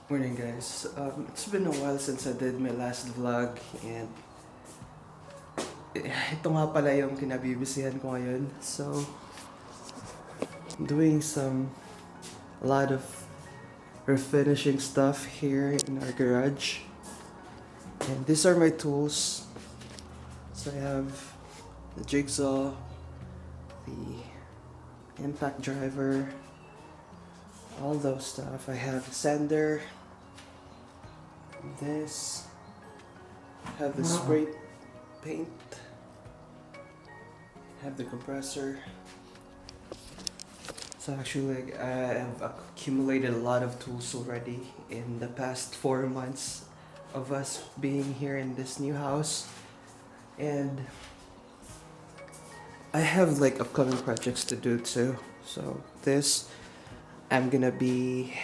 Morning guys. It's been a while since I did my last vlog and ito nga pala yung kinabibisihan ko ngayon. So, I'm doing a lot of refinishing stuff here in our garage. And these are my tools. So I have the jigsaw, the impact driver, all those stuff. I have a sander, this, I have the spray paint, have the compressor. So actually, like, I have accumulated a lot of tools already in the past 4 months of us being here in this new house, and I have like upcoming projects to do too. So this, I'm gonna be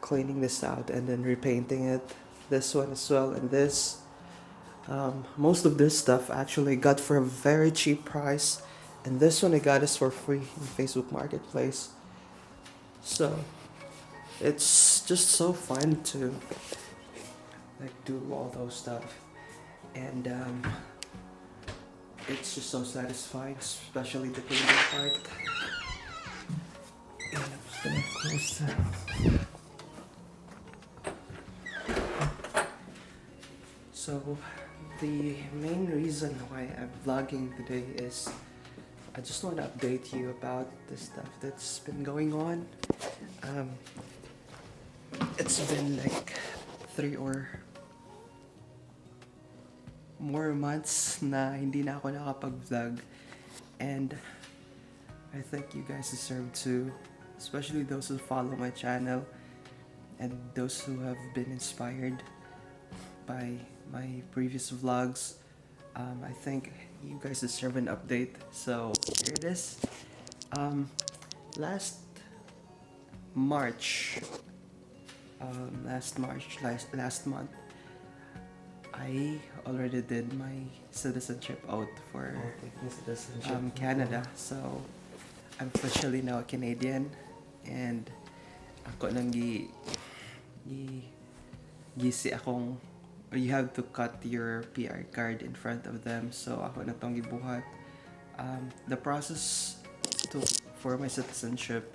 cleaning this out and then repainting it. This one as well, and this. Most of this stuff actually got for a very cheap price, and this one I got is for free in Facebook Marketplace. So it's just so fun to like do all those stuff, and it's just so satisfying, especially the painting part. And I'm just gonna close that. So the main reason why I'm vlogging today is I just want to update you about the stuff that's been going on. Um, it's been like 3 or more months na hindi na ako nakapag-vlog, and I think you guys deserve to, especially those who follow my channel and those who have been inspired by my previous vlogs. I think you guys deserve an update. So here it is. Last March, last month, I already did my citizenship oath for Canada. So I'm officially now a Canadian, and ako nang gisi akong, or you have to cut your PR card in front of them. So ako na tong gibuhat. The process for my citizenship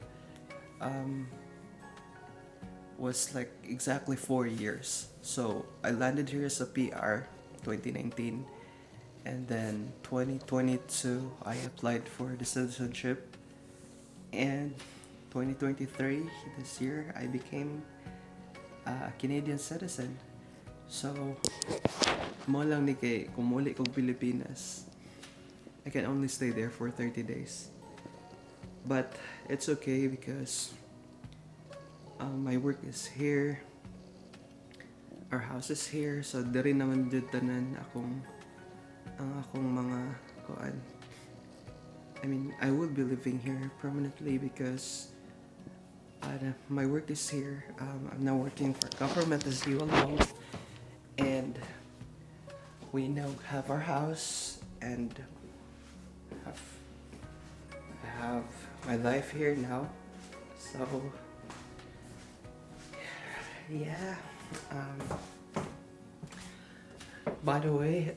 was like exactly 4 years. So I landed here as a PR 2019, and then 2022 I applied for the citizenship, and 2023 this year I became a Canadian citizen. So mo lang ni kay kung muli kog Pilipinas, I can only stay there for 30 days. But it's okay because my work is here, our house is here, so diri naman jud tanan ang akong mga kuan. I mean, I will be living here permanently because my work is here. I'm now working for government, as you all know, and we now have our house and have I have my life here now. So yeah. By the way,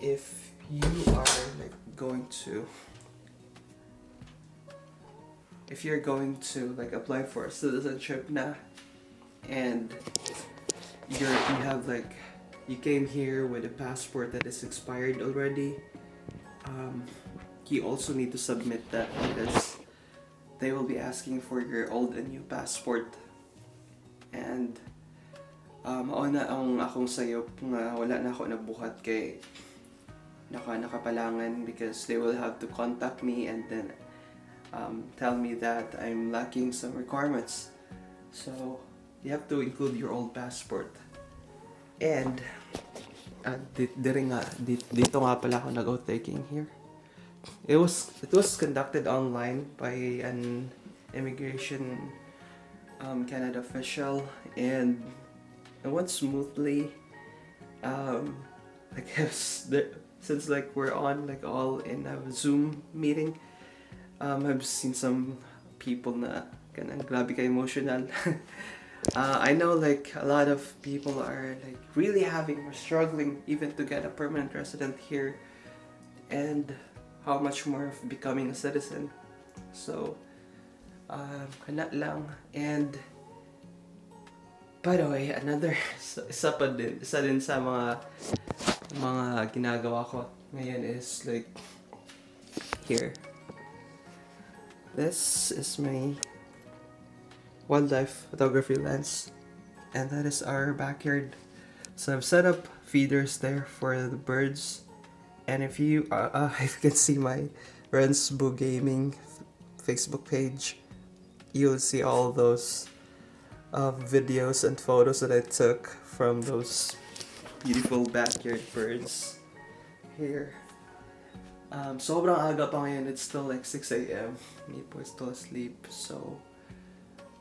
if you are like if you're going to like apply for citizenship na, and you have like, you came here with a passport that is expired already, you also need to submit that because they will be asking for your old and new passport. And mao na ang akong sayop nga wala na ako nabuhat kay nakapalangan, because they will have to contact me and then tell me that I'm lacking some requirements. So you have to include your old passport. And dito nga pala ako nag-oath taking here. It was conducted online by an immigration Canada official, and it went smoothly. I guess since like we're on like all in a Zoom meeting, I've seen some people na kanang grabe ka emotional. I know like a lot of people are like really having or struggling even to get a permanent resident here, and how much more of becoming a citizen. So, kana lang. And by the way, another isa din sa mga ginagawa ko ngayon is like here. This is my wildlife photography lens, and that is our backyard. So I've set up feeders there for the birds, and if you if you can see my Rensbu Gaming Facebook page, you'll see all those videos and photos that I took from those beautiful backyard birds here. Sobrang aga pa ngayon. It's still like 6 a.m. Nipo is still asleep, so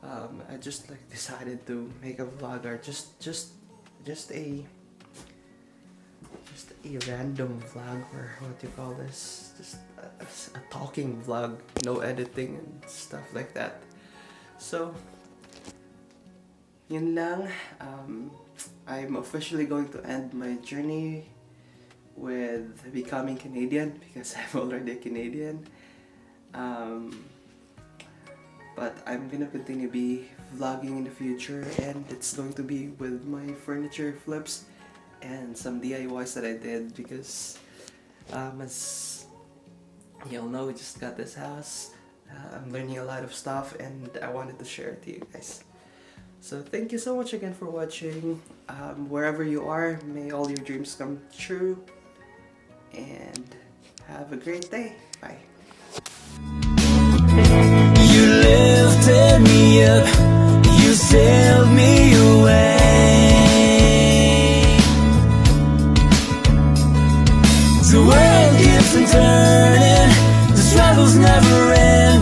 I just like decided to make a vlog, or just a random vlog, or what do you call this? Just a talking vlog, no editing and stuff like that. So yun lang. I'm officially going to end my journey with becoming Canadian, because I'm already a Canadian. But I'm gonna continue be vlogging in the future, and it's going to be with my furniture flips and some DIYs that I did, because as you'll know, we just got this house. I'm learning a lot of stuff, and I wanted to share it to you guys. So thank you so much again for watching. Wherever you are, may all your dreams come true, and have a great day. Bye. You lifted me up, you sailed me away. The world keeps on turning, the struggle's never end.